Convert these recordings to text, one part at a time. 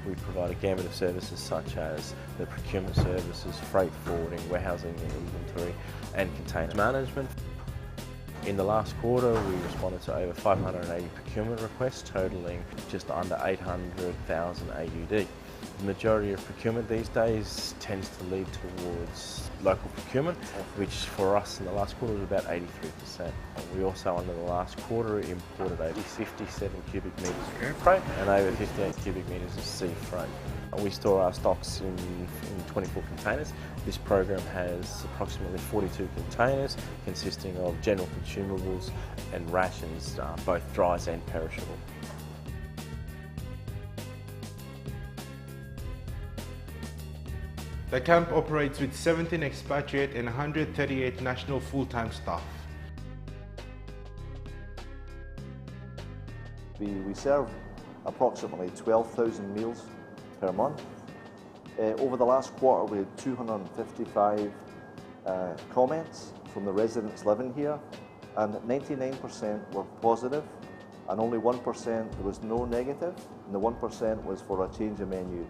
We provide a gamut of services such as the procurement services, freight forwarding, warehousing and inventory, and container management. In the last quarter, we responded to over 580 procurement requests, totalling just under 800,000 AUD. The majority of procurement these days tends to lead towards local procurement, which for us in the last quarter was about 83%. We also, under the last quarter, imported over 57 cubic metres of air freight and over 58 cubic metres of sea freight. We store our stocks in 24 containers. This program has approximately 42 containers consisting of general consumables and rations, both dries and perishable. The camp operates with 17 expatriate and 138 national full-time staff. We serve approximately 12,000 meals per month. Over the last quarter we had 255 comments from the residents living here, and 99% were positive and only 1% there was no negative, and the 1% was for a change of menu.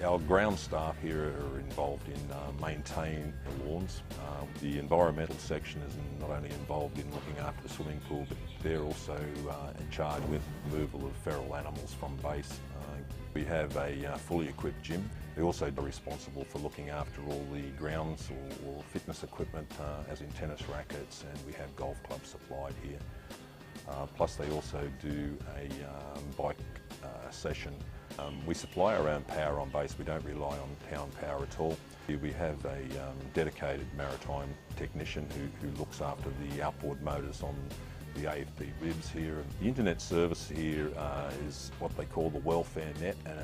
Our ground staff here are involved in maintaining the lawns. The environmental section is not only involved in looking after the swimming pool, but they're also in charge with removal of feral animals from base. We have a fully equipped gym. They're also responsible for looking after all the grounds or fitness equipment, as in tennis rackets, and we have golf clubs supplied here. Plus they also do a bike session. We supply our own power on base. We don't rely on town power at all. We have a dedicated maritime technician who looks after the outboard motors on the AFB ribs here. The internet service here is what they call the welfare net, and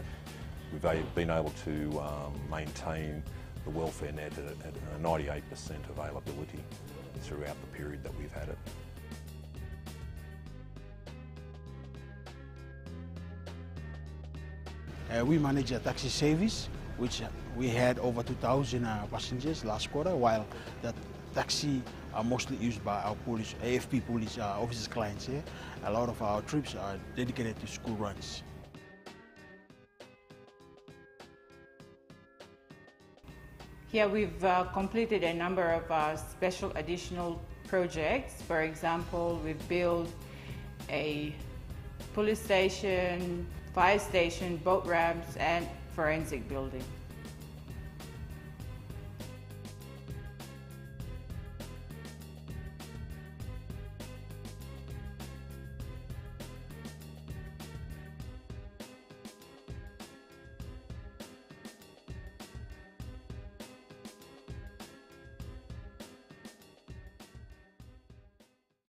we've been able to maintain the welfare net at a 98% availability throughout the period that we've had it. We manage a taxi service, which we had over 2,000 passengers last quarter, while that taxi are mostly used by our police, AFP police officers clients here. A lot of our trips are dedicated to school runs. Here we've completed a number of special additional projects. For example, we've built a police station, fire station, boat ramps and forensic building.